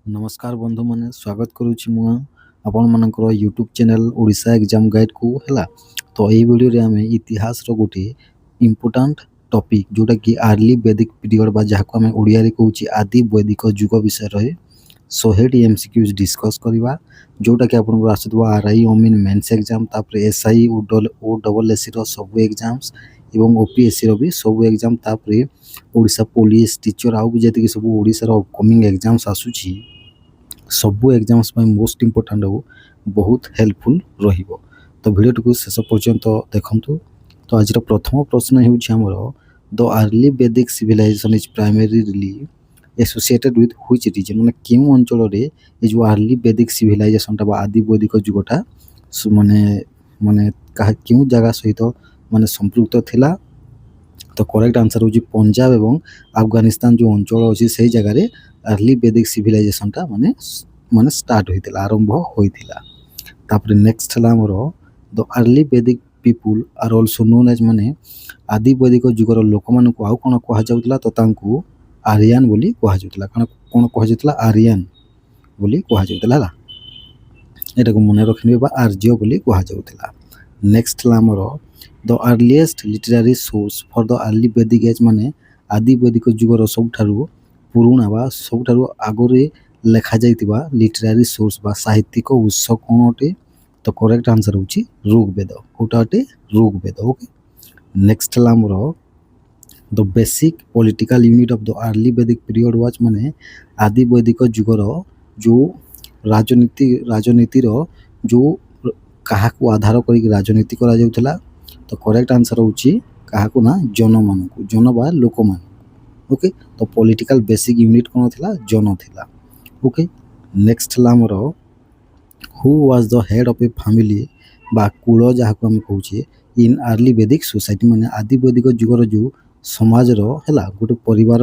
नमस्कार बंधु मैंने स्वागत करुच्ची आपण मानकर YouTube channel Odisha exam guide को है। तो यही वीडियो रे आम इतिहास गोटे इम्पोर्टाट टॉपिक जोटा कि अर्ली वैदिक पीरियड बा जहाँ आम ओडिया रे कहूँ आदि वैदिक जुग विषय रहे 100 एमसीक्यूज डिस्कस करवा जोटा कि आपको आसुवा आरआई अमीन मेन्स एग्जाम तापर एसआई ओ डबल एससी सब एग्जाम्स एवं ओपीएससी भी सब एग्जाम तापर ओडिशा पुलिस टीचर आउ भी जी सब ओडिशार अपकमिंग एग्जाम्स आसूची सबू एग्जाम्स मोस्ट इम्पोर्टाट हो बहुत हेल्पफुल रहिबो। तो वीडियो को शेष पर्यंत देखंतु। तो आज प्रथम प्रश्न होमर the early Vedic civilization is primarily associated with which region माने केउ अंचल रे ए जो अर्ली वैदिक सिविलाइजेशन टा आदि वैदिक जुगटा माने माने केउ जगह सहित माने संपृक्त थिला। तो करेक्ट आंसर होची पंजाब एवं अफगानिस्तान जो अंचल अच्छी से जगह अर्ली वैदिक सिविलाइजेशन टा माने माने स्टार्ट होइतिला आरंभ होइतिला। तापर नेक्स्ट हला हमर the early Vedic people are also known as माने आदि वैदिक जुगर लोक मान को आउ कोन कहा जाउतला तो तांकू आर्यन बोली कहा जाउतला कोन कहा जाउतला आर्यन बोली कहा जाउतला हला एटा को मने रखिबे बा आर्य बोली कहा जाउतला। नेक्स्ट हला हमर the earliest literary source for the early वैदिक एज माने आदि वैदिक जुगर सबठारु पुराणा बा सबठारु आगरे लेखा जाइतिबा लिटरेरी सोर्स बा साहित्यिक उत्स कोन अटे तो करेक्ट आंसर होची ऋग्वेद कोटा अटे ऋग्वेद। ओके नेक्स्ट हला हमर the basic political unit of the early वैदिक पीरियड वाज माने आदि वैदिक जुगर जो राजनीतिर जो कहा को आधार करी राजनीति करा जाउतला तो करेक्ट आंसर होची कहा को ना जन मान को जन बा लोक मान। ओके तो पॉलिटिकल बेसिक यूनिट कोन थिला जन थिला। ओके नेक्स्ट हला हमर who was the head of a family बा कुल जहाँ को हम कहूँ इन अर्ली वैदिक सोसाइटी माने आदि वैदिक जुगर जो समाज है गोटे परिवार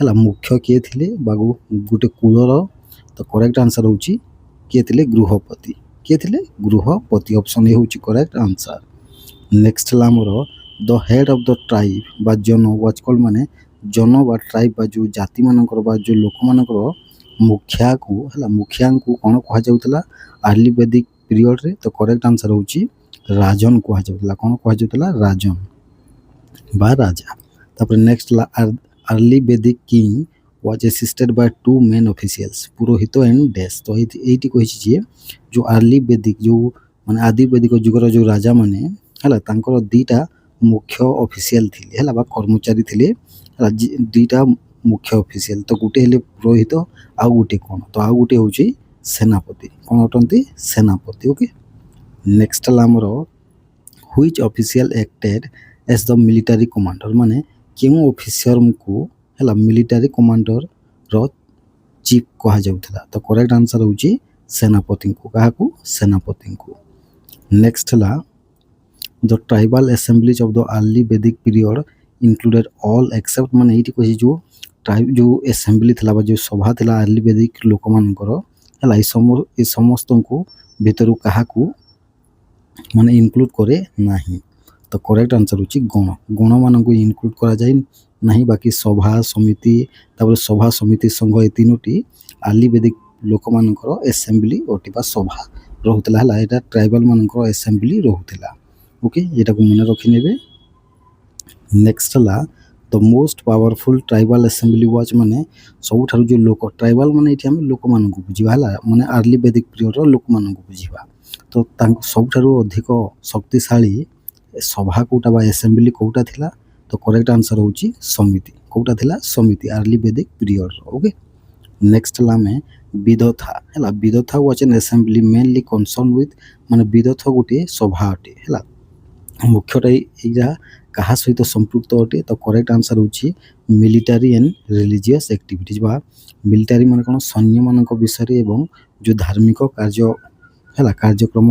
है मुख्य किए थिले बा गोटे कुलर तो करेक्ट आंसर होची किए थिले गृहपति किए थिले गृहपति ऑप्शन ए होची करेक्ट आंसर। नेक्स्ट हला हमर the head of the tribe बा जन वाज कॉल्ड माने जन बा ट्राइब बा जो जाति मानकर बा जो लोक मानकर मुखिया को कौन कहा जाउतला अर्ली वैदिक पीरियड रे तो करेक्ट आंसर होची राजन कहा जाउतला कौन कहा जाउतला राजन बा राजा। तापर नेक्स्ट ला अर्ली वैदिक king was assisted by two main officials Purohit and dash. तो एटी कहिछि जे जो अर्ली वैदिक जो माने आदि वैदिक जुगर जो राजा माने हला तांकर दीटा मुख्य ऑफिशियल थिले हला बा कर्मचारी थिले हला दीटा मुख्य ऑफिशियल तो गोटे हेले पुरोहित आ गोटे कोन तो आ गोटे होची सेनापति कोन अटंती सेनापति। ओके नेक्स्ट हला हमर which official acted as the military commander माने केउ ऑफिसर को हला मिलिटरी कमांडर रो चीफ कहा जाउथला तो करेक्ट आंसर होची सेनापति को कहा को सेनापति को। नेक्स्ट हला the tribal assemblies of the early वैदिक पीरियड इंक्लूडेड ऑल एक्सेप्ट माने एटी कहि जो ट्राइब जो असेंबली थिला बा जो सभा थिला अर्ली वैदिक लोक मानकर हला ई समस्त को भितरु कहा को माने इंक्लूड करे नाही तो करेक्ट आंसर होची गण गण मान को इंक्लूड करा जाय नहीं बाकी सभा समिति तापर सभा समिति संघ ए तीनोटी अर्ली वैदिक लोक मानकर असेंबली ओटिबा सभा रहुतला हला एटा ट्राइबल मानकर असेंबली रहुतला। ओके एटा को मन रखि नेबे। नेक्स्ट हला the most powerful tribal assembly was माने सबठारु जो लोक ट्राइबल माने एठी हम लोक मान को बुझिबा हला माने अर्ली वैदिक पीरियड रो लोक मान को बुझिबा तो तांको सबठारु अधिक शक्तिशाली सभा कोटा बा असेंबली कोटा थिला तो करेक्ट आंसर होची समिति कोटा थिला समिति अर्ली वैदिक पीरियड। ओके नेक्स्ट हला में विदथा हला vidatha was an assembly mainly concern with माने विदथा गोटे सभा अटे हला मुख्यटा एजा कहा सहित संपृक्त अटे तो करेक्ट आंसर होची मिलिटरी एंड रिलीजियस एक्टिविटीज बा मिलिटरी माने कोन सैन्य मानक विषय एवं जो धार्मिक कार्य हला कार्यक्रम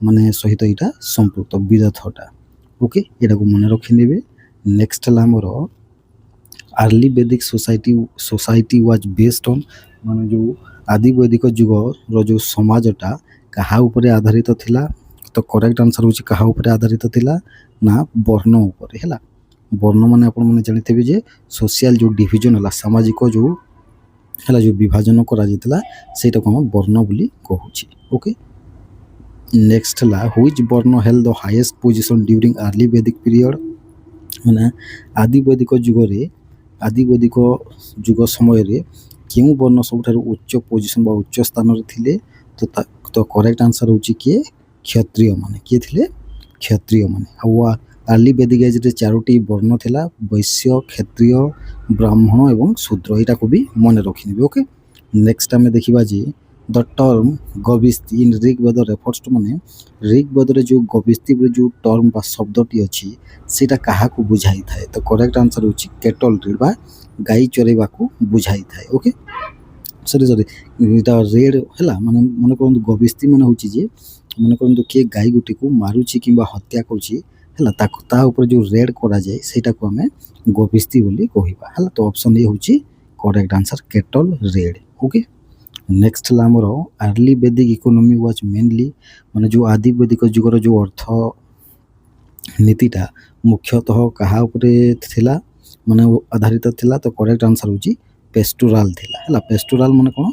माने सहित एटा संपृक्त विदथटा। ओके एटा को मन रखि नेबे। नेक्स्ट हला हमर अर्ली वैदिक सोसाइटी वाज बेस्ड ऑन माने जो आदि वैदिक जुग रो जो समाजटा कहा ऊपर आधारित थिला तो करेक्ट आंसर होची कहा ऊपर आधारित थिला ना वर्ण ऊपर हैला वर्ण माने आपण माने जानिथिबे जे सोशल जो डिवीजन हला सामाजिक जो ହେଲା ଯେଉଁ ବିଭାଜନ କରାଯାଇଥିଲା ସେଇଟାକୁ ଆମେ ବର୍ଣ୍ଣ ବୋଲି କହୁଛେ। ଓକେ, ନେକ୍ସଟ ହେଲା which varna held the highest position during early Vedic period. ମାନେ ଆଦିବୈଦିକ ଯୁଗରେ ଆଦିବୈଦିକ ଯୁଗ ସମୟରେ କେଉଁ ବର୍ଣ୍ଣ ସବୁଠାରୁ ଉଚ୍ଚ ପୋଜିସନ୍ ବା ଉଚ୍ଚ ସ୍ଥାନରେ ଥିଲେ? ତ କରେକ୍ଟ ଆନ୍ସର୍ ହେଉଛି କିଏ? କ୍ଷତ୍ରିୟମାନେ। କିଏ ଥିଲେ? କ୍ଷତ୍ରିୟମାନେ। ଆଉ ଆର୍ଲି ବେଦିକ ଏଜ୍ରେ 4ଟି ବର୍ଣ୍ଣ ଥିଲା, ବୈଶ୍ୟ, କ୍ଷତ୍ରିୟ, ବ୍ରାହ୍ମଣ ଏବଂ ଶୂଦ୍ର। ଏଇଟାକୁ ବି ମନେ ରଖିନେବେ। ଓକେ, ନେକ୍ସଟ ଆମେ ଦେଖିବା ଯେ the term gavishti in Rig Veda refers to, ମାନେ ରିଗ୍ ବେଦରେ ଯେଉଁ ଗବିସ୍ତି ବୋଲି ଯେଉଁ ଟର୍ମ ବା ଶବ୍ଦଟି ଅଛି ସେଇଟା କାହାକୁ ବୁଝାଇଥାଏ? ତ କରେକ୍ଟ ଆନ୍ସର୍ ହେଉଛି କେଟଲ ରିଡ୍ ବା ଗାଈ ଚରେଇବାକୁ ବୁଝାଇଥାଏ। ଓକେ, ସରି ଏଇଟା ରେଡ୍ ହେଲା, ମାନେ ମନେ କରନ୍ତୁ ଗବିସ୍ତି ମାନେ ହେଉଛି ଯେ ମନେ କରନ୍ତୁ କିଏ ଗାଈ ଗୋଟିକୁ ମାରୁଛି କିମ୍ବା ହତ୍ୟା କରୁଛି ହେଲା, ତାକୁ ତା ଉପରେ ଯେଉଁ ରେଡ୍ କରାଯାଏ ସେଇଟାକୁ ଆମେ ଗବିସ୍ତି ବୋଲି କହିବା ହେଲା। ତ ଅପସନ୍ ଏ ହେଉଛି correct answer, cattle raid. Okay, next ହେଲା ଆମର early Vedic economy was mainly, ମାନେ ଯେଉଁ ଆଦି ବୈଦିକ ଯୁଗର ଯେଉଁ ଅର୍ଥ ନୀତିଟା ମୁଖ୍ୟତଃ କାହା ଉପରେ ଥିଲା, ମାନେ ଆଧାରିତ ଥିଲା? ତ କରେକ୍ଟ ଆନ୍ସର୍ ହେଉଛି ପେଷ୍ଟୁରାଲ୍ ଥିଲା ହେଲା। ପେଷ୍ଟୁରାଲ୍ ମାନେ କ'ଣ?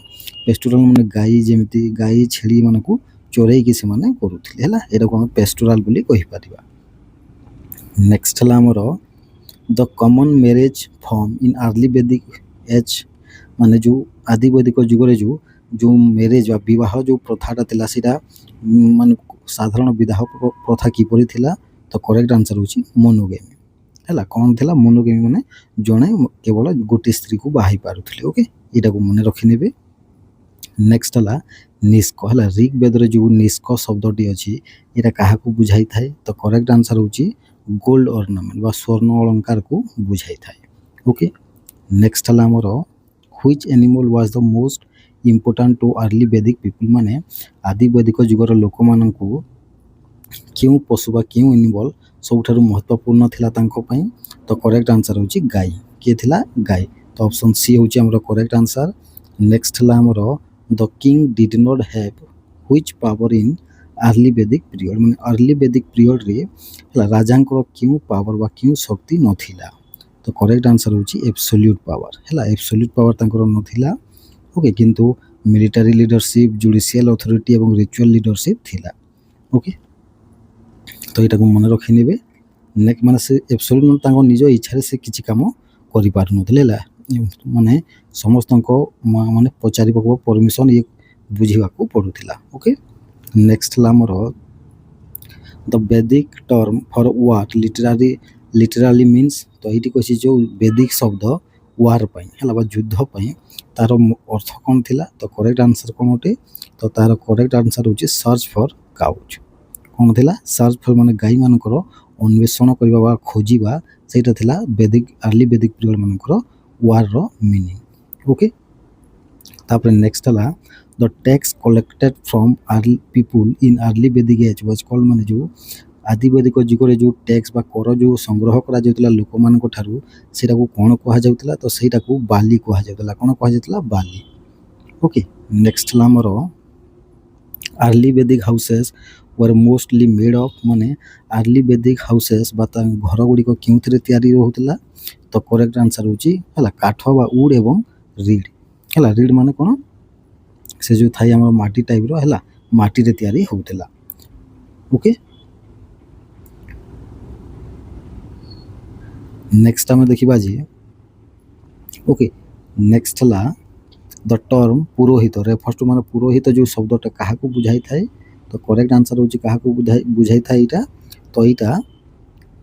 ପେଷ୍ଟୁରାଲ୍ ମାନେ ଗାଈ, ଯେମିତି ଗାଈ ଛେଳି ମାନଙ୍କୁ ଚୋରେଇକି ସେମାନେ କରୁଥିଲେ ହେଲା, ଏଟାକୁ ଆମେ ପେଷ୍ଟୁରାଲ୍ ବୋଲି କହିପାରିବା। ନେକ୍ସଟ ହେଲା ଆମର the common marriage form in early Vedic age, ମାନେ ଯେଉଁ ଆଦି ବୈଦିକ ଯୁଗରେ ଯେଉଁ ମ୍ୟାରେଜ୍ ବା ବିବାହ ଯେଉଁ ପ୍ରଥାଟା ଥିଲା ସେଇଟା ମାନେ ସାଧାରଣ ବିବାହ ପ୍ରଥା କିପରି ଥିଲା? ତ କରେକ୍ଟ ଆନ୍ସର୍ ହେଉଛି ମୋନୋଗେମି ହେଲା। କ'ଣ ଥିଲା? ମୋନୋଗେମି ମାନେ ଜଣେ କେବଳ ଗୋଟିଏ ସ୍ତ୍ରୀକୁ ବାହା ହେଇପାରୁଥିଲେ। ଓକେ, ଏଇଟାକୁ ମନେ ରଖିନେବେ। ନେକ୍ସଟ ହେଲା ନିଷ୍କ ହେଲା। ରିଗ୍ ବେଦରେ ଯେଉଁ ନିଷ୍କ ଶବ୍ଦଟି ଅଛି ଏଇଟା କାହାକୁ ବୁଝାଇଥାଏ? ତ କରେକ୍ଟ ଆନ୍ସର୍ ହେଉଛି ଗୋଲ୍ଡ ଅର୍ଣ୍ଣାମେଣ୍ଟ ବା ସ୍ୱର୍ଣ୍ଣ ଅଳଙ୍କାରକୁ ବୁଝାଇଥାଏ। ଓକେ, ନେକ୍ସଟ ହେଲା ଆମର which animal was the most important to early Vedic people, ମାନେ ଆଦି ବୈଦିକ ଯୁଗର ଲୋକମାନଙ୍କୁ କେଉଁ ପଶୁ ବା କେଉଁ ଆନିମଲ୍ ସବୁଠାରୁ ମହତ୍ତ୍ୱପୂର୍ଣ୍ଣ ଥିଲା ତାଙ୍କ ପାଇଁ? ତ କରେକ୍ଟ ଆନ୍ସର୍ ହେଉଛି ଗାଈ। କିଏ ଥିଲା? ଗାଈ। ତ ଅପସନ୍ ସି ହେଉଛି ଆମର କରେକ୍ଟ ଆନ୍ସର୍। ନେକ୍ସଟ ହେଲା ଆମର the king did not have which power in early Vedic period, ମାନେ ଆର୍ଲି ବେଦିକ ପିରିୟଡ଼ରେ ହେଲା ରାଜାଙ୍କର କେଉଁ ପାୱାର ବା କେଉଁ ଶକ୍ତି ନଥିଲା? ତ କରେକ୍ଟ ଆନ୍ସର୍ ହେଉଛି ଏବ୍ସୋଲ୍ୟୁଟ୍ ପାୱାର ହେଲା। ଏବ୍ସୋଲ୍ୟୁଟ୍ ପାୱାର ତାଙ୍କର ନଥିଲା। ଓକେ, କିନ୍ତୁ ମିଲିଟାରୀ ଲିଡରସିପ୍, ଜୁଡ଼ିସିଆଲ ଅଥରିଟି ଏବଂ ରିଚୁଆଲ ଲିଡରସିପ୍ ଥିଲା। ଓକେ, ତ ଏଇଟାକୁ ମନେ ରଖିନେବେ। ନେକ୍ସଟ ମାନେ ସେ ଏବ୍ସୋଲ୍ୟୁଟ୍ ମାନେ ତାଙ୍କ ନିଜ ଇଚ୍ଛାରେ ସେ କିଛି କାମ କରିପାରୁନଥିଲେ ହେଲା, ମାନେ ସମସ୍ତଙ୍କ ମାନେ ପଚାରିବାକୁ ପରମିସନ୍ ଇଏ ବୁଝିବାକୁ ପଡ଼ୁଥିଲା। ଓକେ, ନେକ୍ସଟ ହେଲା ଆମର the Vedic term for war literally means, ତ ଏଇଠି କହିଛି ଯେଉଁ ବେଦିକ ଶବ୍ଦ ୱାର୍ ପାଇଁ ହେଲା ବା ଯୁଦ୍ଧ ପାଇଁ ତାର ଅର୍ଥ କ'ଣ ଥିଲା? ତ କରେକ୍ଟ ଆନ୍ସର୍ କ'ଣ ଅଟେ? ତ ତାର କରେକ୍ଟ ଆନ୍ସର୍ ହେଉଛି ସର୍ଚ୍ଚ ଫର୍ କାଉଜ୍। କ'ଣ ଥିଲା? ସର୍ଚ୍ଚ ଫର୍ ମାନେ ଗାଈମାନଙ୍କର ଅନ୍ୱେଷଣ କରିବା ବା ଖୋଜିବା, ସେଇଟା ଥିଲା ବେଦିକ ଆର୍ଲି ବେଦିକ ପିରିୟଡ଼ ମାନଙ୍କର ୱାର୍ର ମିନିଂ। ଓକେ, ତାପରେ ନେକ୍ସଟ ହେଲା the tax collected from early people in early Vedic age was called, ମାନେ ଯେଉଁ ଆଦି ବୈଦିକ ଯୁଗରେ ଯେଉଁ ଟ୍ୟାକ୍ସ ବା କର ଯେଉଁ ସଂଗ୍ରହ କରାଯାଉଥିଲା ଲୋକମାନଙ୍କ ଠାରୁ ସେଇଟାକୁ କ'ଣ କୁହାଯାଉଥିଲା? ତ ସେଇଟାକୁ ବାଲି କୁହାଯାଉଥିଲା। କ'ଣ କୁହାଯାଉଥିଲା? ବାଲି। ଓକେ, ନେକ୍ସଟ ହେଲା ଆମର early Vedic houses were mostly made of, ମାନେ ଆର୍ଲି ବେଦିକ ହାଉସେସ୍ ବା ତା ଘର ଗୁଡ଼ିକ କେଉଁଥିରେ ତିଆରି ହେଉଥିଲା? ତ କରେକ୍ଟ ଆନ୍ସର୍ ହେଉଛି ହେଲା କାଠ ବା ଉଡ୍ ଏବଂ ରିଡ୍ ହେଲା। ରିଡ୍ ମାନେ କ'ଣ? ସେ ଯେଉଁ ଥାଏ ଆମର ମାଟି ଟାଇପ୍ର ହେଲା, ମାଟିରେ ତିଆରି ହେଉଥିଲା। ଓକେ, ନେକ୍ସଟ ଆମେ ଦେଖିବା ଯେ ଓକେ ନେକ୍ସଟ ହେଲା ଦ ଟର୍ମ ପୁରୋହିତ ରେଫର୍ସ ଟୁ, ମାନେ ପୁରୋହିତ ଯେଉଁ ଶବ୍ଦଟା କାହାକୁ ବୁଝାଇଥାଏ? ତ କରେକ୍ଟ ଆନ୍ସର୍ ହେଉଛି କାହାକୁ ବୁଝାଇଥାଏ ଏଇଟା? ତ ଏଇଟା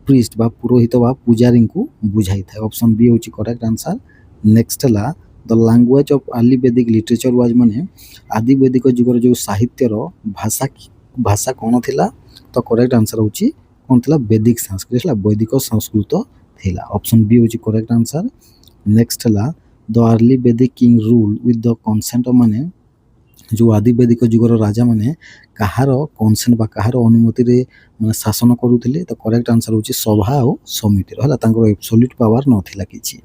ପ୍ରିଷ୍ଟ ବା ପୁରୋହିତ ବା ପୂଜାରୀଙ୍କୁ ବୁଝାଇଥାଏ। ଅପସନ୍ ବି ହେଉଛି କରେକ୍ଟ ଆନ୍ସର୍। ନେକ୍ସଟ ହେଲା the language of early Vedic literature was, ମାନେ ଆଦି ବୈଦିକ ଯୁଗର ଯେଉଁ ସାହିତ୍ୟର ଭାଷା କ'ଣ ଥିଲା? ତ କରେକ୍ଟ ଆନ୍ସର୍ ହେଉଛି କ'ଣ ଥିଲା? ବେଦିକ ସଂସ୍କୃତ ହେଲା, ବୈଦିକ ସଂସ୍କୃତ ଥିଲା। ଅପସନ୍ ବି ହେଉଛି କରେକ୍ଟ ଆନ୍ସର୍। ନେକ୍ସଟ ହେଲା the early Vedic king rule with the consent, ମାନେ ଯେଉଁ ଆଦି ବୈଦିକ ଯୁଗର ରାଜାମାନେ କାହାର କନସେଣ୍ଟ ବା କାହାର ଅନୁମତିରେ ମାନେ ଶାସନ କରୁଥିଲେ? ତ କରେକ୍ଟ ଆନ୍ସର୍ ହେଉଛି ସଭା ଆଉ ସମିତିର ହେଲା, ତାଙ୍କର ଏବ୍ସୋଲ୍ୟୁଟ୍ ପାୱାର ନଥିଲା କିଛି।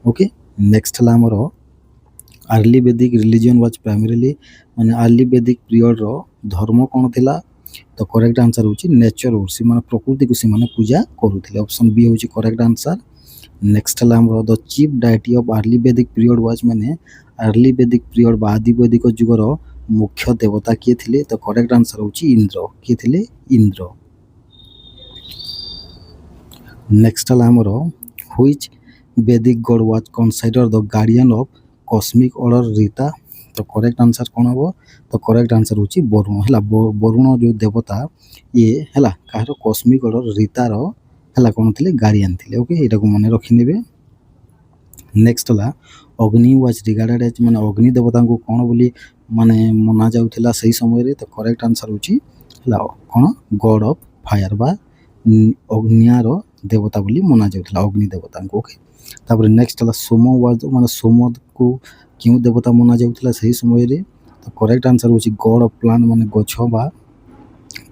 ଓକେ, ନେକ୍ସଟ ହେଲା ଆମର early Vedic religion was primarily, ମାନେ ଆର୍ଲି ବେଦିକ ପିରିୟଡ଼ର ଧର୍ମ କ'ଣ ଥିଲା? ତ କରେକ୍ଟ ଆନ୍ସର୍ ହେଉଛି ନେଚର ୱର୍ସିପ, ମାନେ ପ୍ରକୃତିକୁ ସେମାନେ ପୂଜା କରୁଥିଲେ। ଅପସନ୍ ବି ହେଉଛି କରେକ୍ଟ ଆନ୍ସର୍। ନେକ୍ସଟ ହେଲା ଆମର the chief deity of early Vedic period was, ମାନେ ଆର୍ଲି ବେଦିକ ପିରିୟଡ଼ ବା ଆଦି ବୈଦିକ ଯୁଗର ମୁଖ୍ୟ ଦେବତା କିଏ ଥିଲେ? ତ କରେକ୍ଟ ଆନ୍ସର ହେଉଛି ଇନ୍ଦ୍ର। କିଏ ଥିଲେ? ଇନ୍ଦ୍ର। ନେକ୍ସଟ ହେଲା ଆମର which Vedic god was considered the guardian of cosmic order Rita. ତ କରେକ୍ଟ ଆନ୍ସର କ'ଣ ହେବ? ତ କରେକ୍ଟ ଆନ୍ସର ହେଉଛି ବରୁଣ ହେଲା। ବରୁଣ ଯେଉଁ ଦେବତା ଇଏ ହେଲା କାହାର? କସ୍ମିକ୍ ଅର୍ଡର ରୀତାର ହେଲା କ'ଣ ଥିଲେ? ଗାର୍ଡିଆନ୍ ଥିଲେ। ଓକେ, ଏଇଟାକୁ ମନେ ରଖିନେବେ। ନେକ୍ସଟ ହେଲା ଅଗ୍ନି ୱାଜ୍ ରିଗାର୍ଡେଡ୍ ଏଜ୍ ମାନେ ଅଗ୍ନି ଦେବତାଙ୍କୁ କ'ଣ ବୋଲି ମାନେ ମନା ଯାଉଥିଲା ସେଇ ସମୟରେ? ତ କରେକ୍ଟ ଆନ୍ସର ହେଉଛି ହେଲା କ'ଣ? ଗଡ୍ ଅଫ୍ ଫାୟାର ବା ଅଗ୍ନିର ଦେବତା ବୋଲି ମନା ଯାଉଥିଲା ଅଗ୍ନି ଦେବତାଙ୍କୁ। ଓକେ, ତାପରେ ନେକ୍ସଟ ହେଲା ସୋମ ୱାଜ୍ ମାନେ ସୋମକୁ କେଉଁ ଦେବତା ମନା ଯାଉଥିଲା ସେହି ସମୟରେ? ତ କରେକ୍ଟ ଆନ୍ସର ହେଉଛି ଗଡ୍ ଅଫ୍ ପ୍ଲାଣ୍ଟ ମାନେ ଗଛ ବା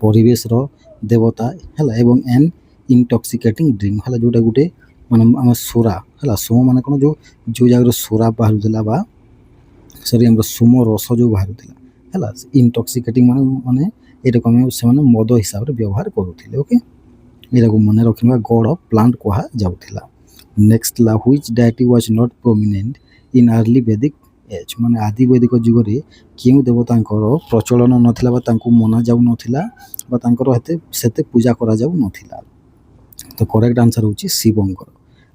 ପରିବେଶର ଦେବତା ହେଲା ଏବଂ ଏନ୍ ଇନଟକ୍ସିକେଟିଂ ଡ୍ରିଙ୍କ ହେଲା ଯେଉଁଟା ଗୋଟେ ମାନେ ଆମ ସୋରା ହେଲା। ସୋମ ମାନେ କ'ଣ? ଯେଉଁ ଜାଗାରେ ସୋରା ବାହାରୁଥିଲା ବା ସରି ଆମର ସୋମ ରସ ଯେଉଁ ବାହାରୁଥିଲା ହେଲା। ଇନଟକ୍ସିକେଟିଂ ମାନେ ଏଇଟାକୁ ଆମେ ସେମାନେ ମଦ ହିସାବରେ ବ୍ୟବହାର କରୁଥିଲେ। ଓକେ, ଏଇଟାକୁ ମନେ ରଖିବା। ଗଡ୍ ଅଫ୍ ପ୍ଲାଣ୍ଟ କୁହାଯାଉଥିଲା। ନେକ୍ସଟ ହେଲା which deity was not prominent in early Vedic age ମାନେ ଆଦି ବୈଦିକ ଯୁଗରେ କେଉଁ ଦେବତାଙ୍କର ପ୍ରଚଳନ ନଥିଲା ବା ତାଙ୍କୁ ମନା ଯାଉନଥିଲା ବା ତାଙ୍କର ସେତେ ପୂଜା କରାଯାଉନଥିଲା? ତ କରେକ୍ଟ ଆନ୍ସର ହେଉଛି ଶିବଙ୍କର।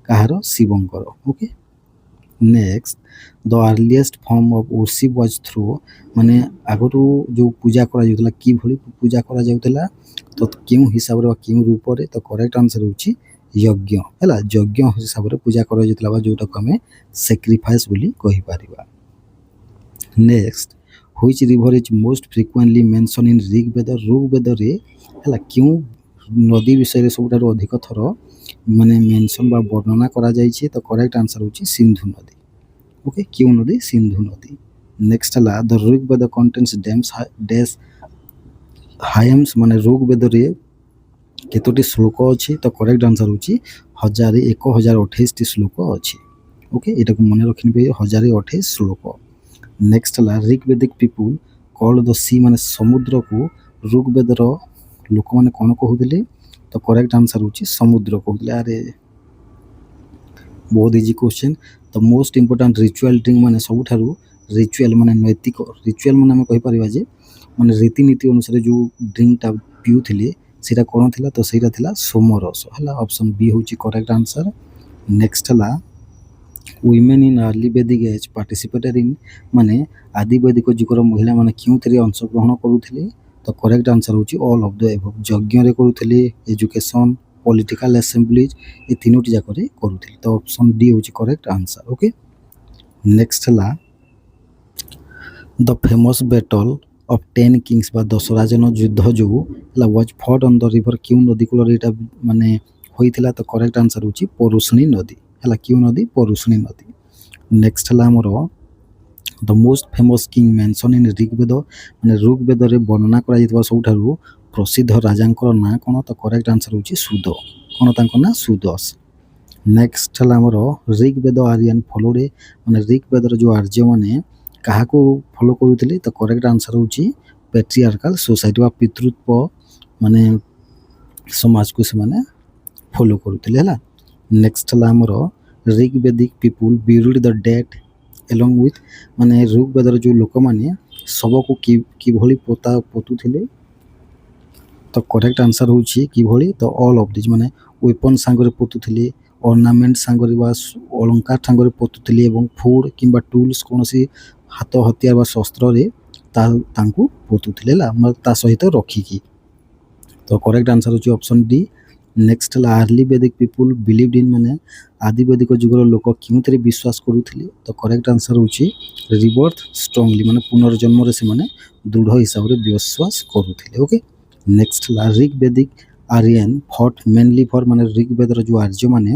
କାହାର? ଶିବଙ୍କର। Okay, next the earliest form of worship was through ମାନେ ଆଗରୁ ଯେଉଁ ପୂଜା କରାଯାଉଥିଲା କିଭଳି ପୂଜା କରାଯାଉଥିଲା? ତ କେଉଁ ହିସାବରେ ବା କେଉଁ ରୂପରେ? ତ କରେକ୍ଟ ଆନ୍ସର ହେଉଛି ଯଜ୍ଞ ହେଲା। ଯଜ୍ଞ ହିସାବରେ ପୂଜା କରାଯାଉଥିଲା ବା ଯେଉଁଟାକୁ ଆମେ ସାକ୍ରିଫାଇସ୍ ବୋଲି କହିପାରିବା। Next which river is most frequently mention in Rigveda ଋଗ୍ବେଦରେ ହେଲା କେଉଁ ନଦୀ ବିଷୟରେ ସବୁଠାରୁ ଅଧିକ ଥର ମାନେ ମେନସନ୍ ବା ବର୍ଣ୍ଣନା କରାଯାଇଛି? ତ କରେକ୍ଟ ଆନ୍ସର ହେଉଛି ସିନ୍ଧୁ ନଦୀ। ଓକେ, କେଉଁ ନଦୀ? ସିନ୍ଧୁ ନଦୀ। ନେକ୍ସଟ ହେଲା ଦ ଋଗ୍ବେଦ କଣ୍ଟେନ୍ସ ଡ୍ୟାସ୍ ହାଏମ୍ସ ମାନେ ଋଗ୍ବେଦରେ କେତୋଟି ଶ୍ଲୋକ ଅଛି? ତ କରେକ୍ଟ ଆନ୍ସର ହେଉଛି 1028ଟି ଶ୍ଲୋକ ଅଛି। ଓକେ, ଏଇଟାକୁ ମନେ ରଖିନେବେ 1028 ଶ୍ଲୋକ। ନେକ୍ସଟ ହେଲା ଋଗ୍ବେଦିକ ପିପୁଲ କଲ୍ଡ ଦ ସି ମାନେ ସମୁଦ୍ରକୁ ଋଗ୍ବେଦର ଲୋକମାନେ କ'ଣ କହୁଥିଲେ? ତ କରେକ୍ଟ ଆନ୍ସର ହେଉଛି ସମୁଦ୍ର କହୁଥିଲେ। ଆରେ ବହୁତ ଇଜି କ୍ୱେଶ୍ଚନ୍। ତ ମୋଷ୍ଟ ଇମ୍ପୋର୍ଟାଣ୍ଟ ରିଚୁଆଲ ଡ୍ରିଙ୍କ ମାନେ ସବୁଠାରୁ ରିଚୁଆଲ ମାନେ ନୈତିକ ରିଚୁଆଲ ମାନେ ଆମେ କହିପାରିବା ଯେ ମାନେ ରୀତିନୀତି ଅନୁସାରେ ଯେଉଁ ଡ୍ରିଙ୍କଟା ପିଉଥିଲେ ସେଇଟା କ'ଣ ଥିଲା? ତ ସେଇଟା ଥିଲା ସୋମରସ ହେଲା। ଅପସନ୍ ବି ହେଉଛି କରେକ୍ଟ ଆନ୍ସର। ନେକ୍ସଟ ହେଲା women in early Vedic age participated in ମାନେ ଆଦି ବୈଦିକ ଯୁଗର ମହିଳାମାନେ କେଉଁଥିରେ ଅଂଶଗ୍ରହଣ କରୁଥିଲେ? ତ କରେକ୍ଟ ଆନ୍ସର ହେଉଛି ଅଲ୍ ଅଫ୍ ଦ ଏଭବ୍। ଯଜ୍ଞରେ କରୁଥିଲେ, ଏଜୁକେସନ୍, ପଲିଟିକାଲ ଆସେମ୍ବଲିଜ୍ ଏ ତିନୋଟି ଯାକରେ କରୁଥିଲେ। ତ ଅପସନ୍ ଡି ହେଉଛି କରେକ୍ଟ ଆନ୍ସର। ଓକେ, ନେକ୍ସଟ ହେଲା the famous battle of 10 kings ବା 10 ରାଜାନ ଯୁଦ୍ଧ ଯେଉଁ ହେଲା was fought on the river କେଉଁ ନଦୀ କୂଳରେ ଏଇଟା ମାନେ ହୋଇଥିଲା? ତ କରେକ୍ଟ ଆନ୍ସର ହେଉଛି ପରୁଷଣୀ ନଦୀ ହେଲା। କେଉଁ ନଦୀ? ପରୁଷଣୀ ନଦୀ। ନେକ୍ସଟ ହେଲା ଆମର the most famous king mention in Rigveda ମାନେ ଋଗ୍ବେଦରେ ବର୍ଣ୍ଣନା କରାଯାଇଥିବା ସବୁଠାରୁ ପ୍ରସିଦ୍ଧ ରାଜାଙ୍କର ନାଁ କ'ଣ? ତ କରେକ୍ଟ ଆନ୍ସର ହେଉଛି ସୁଦ। କ'ଣ ତାଙ୍କ ନାଁ? ସୁଦସ। ନେକ୍ସଟ ହେଲା ଆମର ଋଗ୍ବେଦ ଆରିଆନ୍ ଫଲୋଡେ ମାନେ ଋଗ୍ବେଦର ଯେଉଁ ଆର୍ଯ୍ୟମାନେ କାହାକୁ ଫଲୋ କରୁଥିଲେ? ତ କରେକ୍ଟ ଆନ୍ସର ହେଉଛି ପେଟ୍ରିଆର୍କାଲ ସୋସାଇଟି ବା ପିତୃତ୍ୱ ମାନେ ସମାଜକୁ ସେମାନେ ଫଲୋ କରୁଥିଲେ ହେଲା। ନେକ୍ସଟ ହେଲା ଆମର Rigvedic people buried the dead along with ମାନେ ଋଗ୍ବେଦର ଯେଉଁ ଲୋକମାନେ ଶବକୁ କିଭଳି ପୋତୁଥିଲେ? ତ କରେକ୍ଟ ଆନ୍ସର ହେଉଛି କିଭଳି? ତ ଅଲ୍ ଅଫ୍ ଦିଜ୍ ମାନେ ୱେପନ୍ ସାଙ୍ଗରେ ପୋତୁଥିଲେ, ଅର୍ଣ୍ଣାମେଣ୍ଟ ସାଙ୍ଗରେ ବା ଅଳଙ୍କାର ସାଙ୍ଗରେ ପୋତୁଥିଲେ ଏବଂ ଫୁଡ୍ କିମ୍ବା ଟୁଲ୍ସ କୌଣସି ହାତ ହତିଆର ବା ଶସ୍ତ୍ରରେ ତାଙ୍କୁ ପୋତୁଥିଲେ ହେଲା ତା ସହିତ ରଖିକି। ତ କରେକ୍ଟ ଆନ୍ସର ହେଉଛି ଅପସନ୍ ଡି। ନେକ୍ସଟ ହେଲା ଆର୍ଲି ବେଦିକ ପିପୁଲ ବିଲିଭ୍ଡ ଇନ୍ ମାନେ ଆଦି ବୈଦିକ ଯୁଗର ଲୋକ କେଉଁଥିରେ ବିଶ୍ୱାସ କରୁଥିଲେ? ତ କରେକ୍ଟ ଆନ୍ସର ହେଉଛି ରିବର୍ଥ ଷ୍ଟ୍ରଙ୍ଗଲି ମାନେ ପୁନର୍ଜନ୍ମରେ ସେମାନେ ଦୃଢ଼ ହିସାବରେ ବିଶ୍ୱାସ କରୁଥିଲେ। ଓକେ, ନେକ୍ସଟ ହେଲା ଋଗ୍ବେଦିକ ଆରିଆନ୍ ଫଟ୍ ମେନଲି ଫର୍ ମାନେ ଋଗ୍ବେଦର ଯେଉଁ ଆର୍ଯ୍ୟମାନେ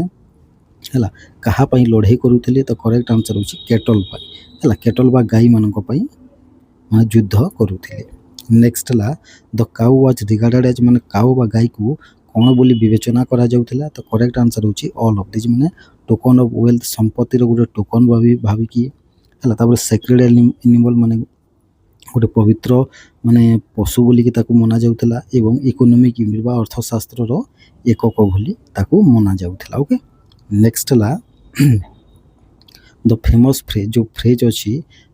ହେଲା କାହା ପାଇଁ ଲଢ଼େଇ କରୁଥିଲେ? ତ କରେକ୍ଟ ଆନ୍ସର ହେଉଛି କେଟଲ ପାଇଁ ହେଲା। କେଟଲ ବା ଗାଈମାନଙ୍କ ପାଇଁ ମାନେ ଯୁଦ୍ଧ କରୁଥିଲେ। ନେକ୍ସଟ ହେଲା ଦ କାଉ ୱାଜ୍ ରିଗାର୍ଡେଡ୍ ଏଜ୍ ମାନେ କାଉ ବା ଗାଈକୁ କ'ଣ ବୋଲି ବିବେଚନା କରାଯାଉଥିଲା? ତ କରେକ୍ଟ ଆନ୍ସର ହେଉଛି ଅଲ୍ ଅଫ୍ ଦିଜ୍ ମାନେ ଟୋକନ୍ ଅଫ୍ ୱେଲ୍ଥ ସମ୍ପତ୍ତିର ଗୋଟେ ଟୋକନ୍ ଭାବିକି ହେଲା। ତାପରେ ସେକ୍ରେଡ୍ ଆନିମଲ୍ ମାନେ ଗୋଟେ ପବିତ୍ର ମାନେ ପଶୁ ବୋଲିକି ତାକୁ ମନା ଯାଉଥିଲା ଏବଂ ଇକୋନୋମିକ୍ ୟୁନିଟ୍ ବା ଅର୍ଥଶାସ୍ତ୍ରର ଏକକ ବୋଲି ତାକୁ ମନା ଯାଉଥିଲା। ଓକେ, ନେକ୍ସଟ ହେଲା ଦ ଫେମସ୍ ଫ୍ରେଜ୍ ଯେଉଁ ଫ୍ରେଜ୍ ଅଛି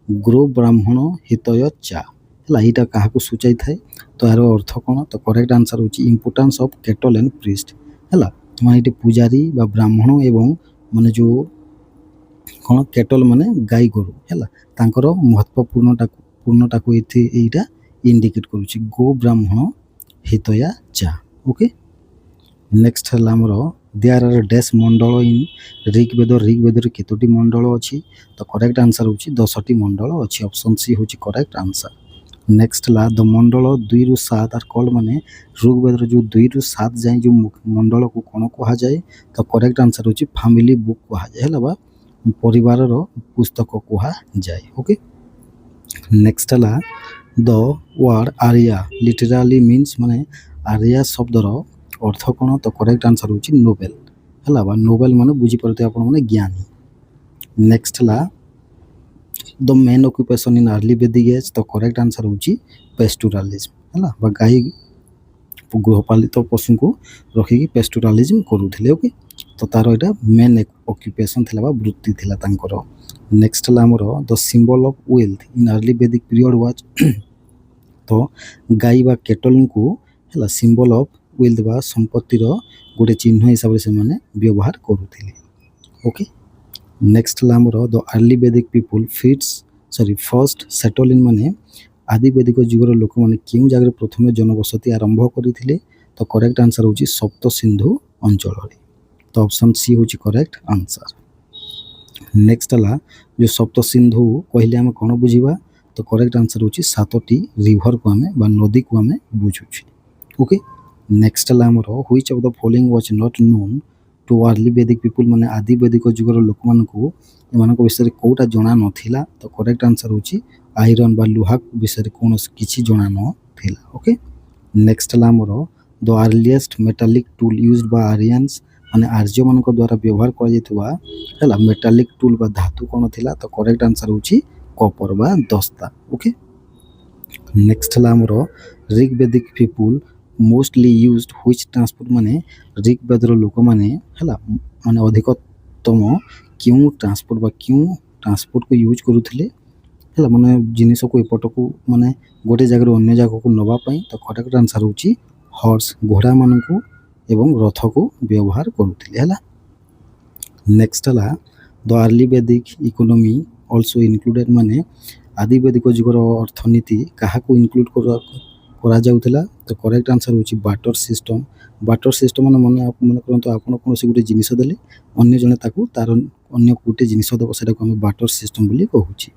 ଗ୍ରୋ ବ୍ରାହ୍ମଣ ହିତୟ ଚା ହେଲା ଏଇଟା କାହାକୁ ସୂଚାଇଥାଏ ତ ଏହାର ଅର୍ଥ କ'ଣ ତ କରେକ୍ଟ ଆନ୍ସର୍ ହେଉଛି importance of kettle and priest ହେଲା ମାନେ ଏଠି ପୂଜାରୀ ବା ବ୍ରାହ୍ମଣ ଏବଂ ମାନେ ଯେଉଁ କ'ଣ କେଟଲ୍ ମାନେ ଗାଈ ଗୋରୁ ହେଲା ତାଙ୍କର ପୂର୍ଣ୍ଣଟାକୁ ଏଇଟା ଇଣ୍ଡିକେଟ୍ କରୁଛି ଗୋ ବ୍ରାହ୍ମଣ ହିତୟା ଚା ଓକେ। ନେକ୍ସଟ ହେଲା ଆମର there are dash mandala in ଋଗ୍ବେଦରେ କେତୋଟି ମଣ୍ଡଳ ଅଛି ତ କରେକ୍ଟ ଆନ୍ସର୍ ହେଉଛି 10ଟି ମଣ୍ଡଳ ଅଛି ଅପସନ୍ ସି ହେଉଛି କରେକ୍ଟ ଆନ୍ସର୍। ନେକ୍ସଟ ହେଲା ଦ ମଣ୍ଡଳ 2ରୁ 7 ଆର୍ କଲ୍ଡ ମାନେ ଋଗ୍ବେଦର ଯେଉଁ 2ରୁ 7 ଯାଏଁ ଯେଉଁ ମଣ୍ଡଳକୁ କ'ଣ କୁହାଯାଏ ତ କରେକ୍ଟ ଆନ୍ସର୍ ହେଉଛି ଫ୍ୟାମିଲି ବୁକ୍ କୁହାଯାଏ ହେଲା ବା ପରିବାରର ପୁସ୍ତକ କୁହାଯାଏ ଓକେ। ନେକ୍ସଟ ହେଲା ଦ ୱାର୍ଡ ଆର୍ୟା ଲିଟେରାଲି ମିନ୍ସ ମାନେ ଆର୍ୟା ଶବ୍ଦର ଅର୍ଥ କ'ଣ ତ କରେକ୍ଟ ଆନ୍ସର୍ ହେଉଛି ନୋବେଲ ହେଲା ବା ନୋବେଲ ମାନେ ବୁଝିପାରୁଥିବେ ଆପଣମାନେ ଜ୍ଞାନୀ। ନେକ୍ସଟ ହେଲା the main occupation in early Vedic age ତ କରେକ୍ଟ ଆନ୍ସର୍ ହେଉଛି ପେଷ୍ଟୁରାଲିଜମ୍ ହେଲା ବା ଗାଈ ଗୃହପାଳିତ ପଶୁଙ୍କୁ ରଖିକି ପେଷ୍ଟୁରାଲିଜମ୍ କରୁଥିଲେ ଓକେ ତ ତାର ଏଇଟା ମେନ୍ ଅକ୍ୟୁପେସନ୍ ଥିଲା ବା ବୃତ୍ତି ଥିଲା ତାଙ୍କର। ନେକ୍ସଟ ହେଲା ଆମର the symbol of wealth in early Vedic period was ତ ଗାଈ ବା କେଟଲଙ୍କୁ ହେଲା ସିମ୍ବଲ୍ ଅଫ୍ ୱେଲ୍ଥ ବା ସମ୍ପତ୍ତିର ଗୋଟେ ଚିହ୍ନ ହିସାବରେ ସେମାନେ ବ୍ୟବହାର କରୁଥିଲେ ଓକେ। ନେକ୍ସଟ ହେଲା ଆମର the early Vedic people first settle in ମାନେ ଆଦିବେଦିକ ଯୁଗର ଲୋକମାନେ କେଉଁ ଜାଗାରେ ପ୍ରଥମେ ଜନବସତି ଆରମ୍ଭ କରିଥିଲେ ତ କରେକ୍ଟ ଆନ୍ସର୍ ହେଉଛି ସପ୍ତ ସିନ୍ଧୁ ଅଞ୍ଚଳରେ ତ ଅପସନ୍ ସି ହେଉଛି କରେକ୍ଟ ଆନ୍ସର୍। ନେକ୍ସଟ ହେଲା ଯେଉଁ ସପ୍ତ ସିନ୍ଧୁ କହିଲେ ଆମେ କ'ଣ ବୁଝିବା ତ କରେକ୍ଟ ଆନ୍ସର୍ ହେଉଛି 7ଟି ରିଭରକୁ ଆମେ ବା ନଦୀକୁ ଆମେ ବୁଝୁଛୁ ଓକେ। ନେକ୍ସଟ ହେଲା ଆମର which of the following was not known to early Vedic people ମାନେ ଆଦିବେଦିକ ଯୁଗର ଲୋକମାନଙ୍କୁ ଏମାନଙ୍କ ବିଷୟରେ କେଉଁଟା ଜଣା ନଥିଲା ତ କରେକ୍ଟ ଆନ୍ସର୍ ହେଉଛି ଆଇରନ୍ ବା ଲୁହା ବିଷୟରେ କୌଣସି କିଛି ଜଣା ନଥିଲା ଓକେ। ନେକ୍ସଟ ହେଲା ଆମର ଦ ଆର୍ଲିଏଷ୍ଟ ମେଟାଲିକ୍ ଟୁଲ୍ ୟୁଜ୍ଡ ବା ଆରିଆନ୍ସ ମାନେ ଆର୍ଯ୍ୟମାନଙ୍କ ଦ୍ୱାରା ବ୍ୟବହାର କରାଯାଇଥିବା ହେଲା ମେଟାଲିକ୍ ଟୁଲ୍ ବା ଧାତୁ କ'ଣ ଥିଲା ତ କରେକ୍ଟ ଆନ୍ସର୍ ହେଉଛି କପର ବା ଦସ୍ତା ଓକେ। ନେକ୍ସଟ ହେଲା ଆମର Rigvedic people mostly used which transport ମାନେ ଋଗ୍ବେଦର ଲୋକମାନେ ହେଲା ମାନେ ଅଧିକତମ କେଉଁ ଟ୍ରାନ୍ସପୋର୍ଟ ବା କେଉଁ ଟ୍ରାନ୍ସପୋର୍ଟକୁ ୟୁଜ୍ କରୁଥିଲେ ହେଲା ମାନେ ଜିନିଷକୁ ଏପଟକୁ ମାନେ ଗୋଟେ ଜାଗାରୁ ଅନ୍ୟ ଜାଗାକୁ ନେବା ପାଇଁ ତ କରେକ୍ଟ ଆନ୍ସର୍ ହେଉଛି ହର୍ସ ଘୋଡ଼ାମାନଙ୍କୁ ଏବଂ ରଥକୁ ବ୍ୟବହାର କରୁଥିଲେ ହେଲା। ନେକ୍ସଟ ହେଲା the early Vedic economy also ଇନକ୍ଲୁଡେଡ଼ ମାନେ ଆଦିବେଦିକ ଯୁଗର ଅର୍ଥନୀତି କାହାକୁ ଇନକ୍ଲୁଡ଼ କରାଯାଉଥିଲା ତ କରେକ୍ଟ ଆନ୍ସର୍ ହେଉଛି ବାଟର ସିଷ୍ଟମ୍ ମାନେ ମନେ କରନ୍ତୁ ଆପଣ କୌଣସି ଗୋଟେ ଜିନିଷ ଦେଲେ ଅନ୍ୟ ଜଣେ ତାକୁ ତାର ଅନ୍ୟ ଗୋଟେ ଜିନିଷ ଦେବ ସେଟାକୁ ଆମେ ବାଟର ସିଷ୍ଟମ୍ ବୋଲି କହୁଛି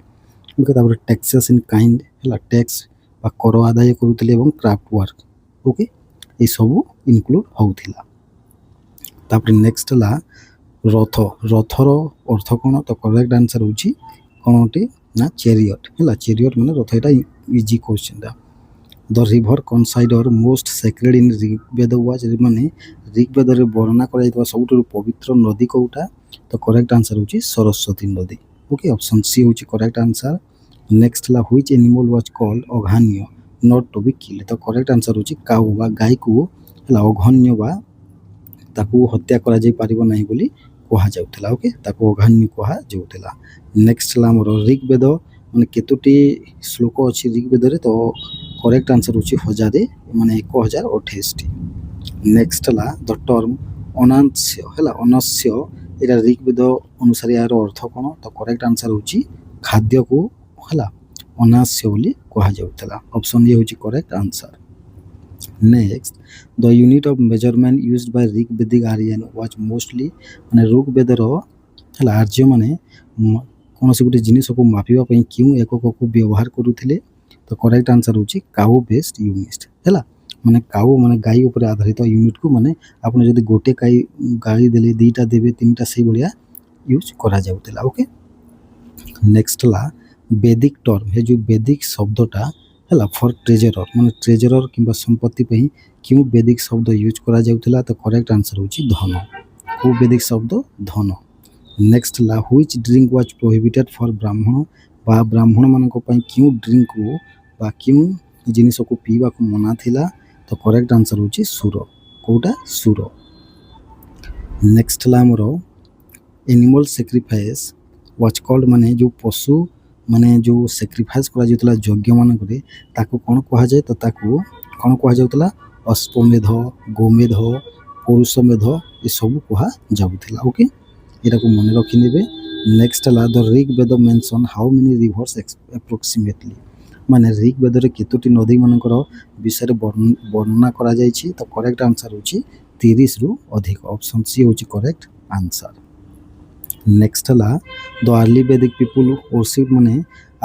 ଓକେ। ତାପରେ ଟ୍ୟାକ୍ସେସ୍ ଇନ୍ କାଇଣ୍ଡ ହେଲା ଟେକ୍ସ ବା କର ଆଦାୟ କରୁଥିଲେ ଏବଂ କ୍ରାଫ୍ଟ ୱାର୍କ ଓକେ ଏସବୁ ଇନକ୍ଲୁଡ଼ ହେଉଥିଲା। ତାପରେ ନେକ୍ସଟ ହେଲା ରଥର ଅର୍ଥ କ'ଣ ତ କରେକ୍ଟ ଆନ୍ସର୍ ହେଉଛି କ'ଣ ଅଟେ ନା ଚେରିଅଟ୍ ହେଲା ଚେରିଅଟ୍ ମାନେ ରଥ ଏଇଟା ଇଜି କ୍ୱେଶ୍ଚିନ୍ଟା। The river consider most sacred in Rigveda was ମାନେ ଋଗ୍ବେଦରେ ବର୍ଣ୍ଣନା କରାଯାଇଥିବା ସବୁଠାରୁ ପବିତ୍ର ନଦୀ କେଉଁଟା ତ କରେକ୍ଟ ଆନ୍ସର୍ ହେଉଛି ସରସ୍ୱତୀ ନଦୀ ଓକେ ଅପସନ୍ ସି ହେଉଛି କରେକ୍ଟ ଆନ୍ସର୍। ନେକ୍ସଟ ହେଲା which animal was called aghanya not to be killed ତ କରେକ୍ଟ ଆନ୍ସର୍ ହେଉଛି କାଉ ବା ଗାଈକୁ ହେଲା ଅଘନ୍ୟ ବା ତାକୁ ହତ୍ୟା କରାଯାଇ ପାରିବ ନାହିଁ ବୋଲି କୁହାଯାଉଥିଲା ଓକେ ତାକୁ ଅଘାନ୍ୟ କୁହାଯାଉଥିଲା। ନେକ୍ସଟ ହେଲା ଆମର ଋଗ୍ବେଦ ମାନେ କେତୋଟି ଶ୍ଲୋକ ଅଛି ଋଗ୍ବେଦରେ ତ କରେକ୍ଟ ଆନ୍ସର୍ ହେଉଛି 1028ଟି। ନେକ୍ସଟ ହେଲା ଦ ଟର୍ମ ଅନସ୍ୟ ହେଲା ଅନସ୍ୟ ଏଇଟା ଋଗ୍ବେଦ ଅନୁସାରେ ଏହାର ଅର୍ଥ କ'ଣ ତ କରେକ୍ଟ ଆନ୍ସର୍ ହେଉଛି ଖାଦ୍ୟକୁ ହେଲା ଅନାସ୍ୟ ବୋଲି କୁହାଯାଉଥିଲା ଅପସନ୍ ଏ ହେଉଛି correct answer. Next the unit of measurement used by Rigvedic Aryan was mostly ମାନେ ଋଗ୍ବେଦର ହେଲା ଆର୍ଯ୍ୟମାନେ କୌଣସି ଗୋଟେ ଜିନିଷକୁ ମାପିବା ପାଇଁ କେଉଁ ଏକକକୁ ବ୍ୟବହାର କରୁଥିଲେ ତ କରେକ୍ଟ ଆନ୍ସର୍ ହେଉଛି କାଉ ବେସ୍ଡ ୟୁନିଟ୍ ହେଲା ମାନେ କାଉ ମାନେ ଗାଈ ଉପରେ ଆଧାରିତ ୟୁନିଟ୍କୁ ମାନେ ଆପଣ ଯଦି ଗୋଟେ ଗାଈ ଦେଲେ 2ଟା ଦେବେ 3ଟା ସେଇଭଳିଆ ୟୁଜ୍ କରାଯାଉଥିଲା ଓକେ। ନେକ୍ସଟ ହେଲା ବେଦିକ୍ ଟର୍ମ ଏ ଯେଉଁ ବେଦିକ୍ ଶବ୍ଦଟା ହେଲା ଫର୍ ଟ୍ରେଜରର ମାନେ ଟ୍ରେଜରର କିମ୍ବା ସମ୍ପତ୍ତି ପାଇଁ କେଉଁ ବେଦିକ୍ ଶବ୍ଦ ୟୁଜ୍ କରାଯାଉଥିଲା ତ କରେକ୍ଟ ଆନ୍ସର୍ ହେଉଛି ଧନ କେଉଁ ବେଦିକ୍ ଶବ୍ଦ ଧନ। ନେକ୍ସଟ ହେଲା which drink was prohibited for Brahmin ବା ବ୍ରାହ୍ମଣମାନଙ୍କ ପାଇଁ କେଉଁ ଡ୍ରିଙ୍କକୁ ବା କେଉଁ ଜିନିଷକୁ ପିଇବାକୁ ମନା ଥିଲା ତ କରେକ୍ଟ ଆନ୍ସର୍ ହେଉଛି ସୁର କେଉଁଟା ସୁର। ନେକ୍ସଟ ହେଲା ଆମର ଏନିମଲ୍ ସାକ୍ରିଫାଇସ୍ ୱାଚ୍ କଲ୍ଡ ମାନେ ଯେଉଁ ପଶୁ ମାନେ ଯେଉଁ ସାକ୍ରିଫାଇସ୍ କରାଯାଉଥିଲା ଯଜ୍ଞମାନଙ୍କରେ ତାକୁ କ'ଣ କୁହାଯାଏ? ତ ତାକୁ କ'ଣ କୁହାଯାଉଥିଲା? ଅଶ୍ୱମେଧ, ଗୋମେଧ, ପୁରୁଷ ମେଧ ଏସବୁ କୁହାଯାଉଥିଲା। ଓକେ, ଏଟାକୁ ମନେ ରଖିନେବେ। ନେକ୍ସଟ ହେଲା the Rig Veda mention how many rivers approximately, ମାନେ ରିଗ୍ ବେଦରେ କେତୋଟି ନଦୀମାନଙ୍କର ବିଷୟରେ ବର୍ଣ୍ଣନା କରାଯାଇଛି? ତ କରେକ୍ଟ ଆନ୍ସର ହେଉଛି 30ରୁ ଅଧିକ। ଅପସନ୍ ସି ହେଉଛି କରେକ୍ଟ ଆନ୍ସର। ନେକ୍ସଟ ହେଲା ଦ ଆର୍ଲି ବେଦିକ ପିପୁଲ ଓରସିପ୍, ମାନେ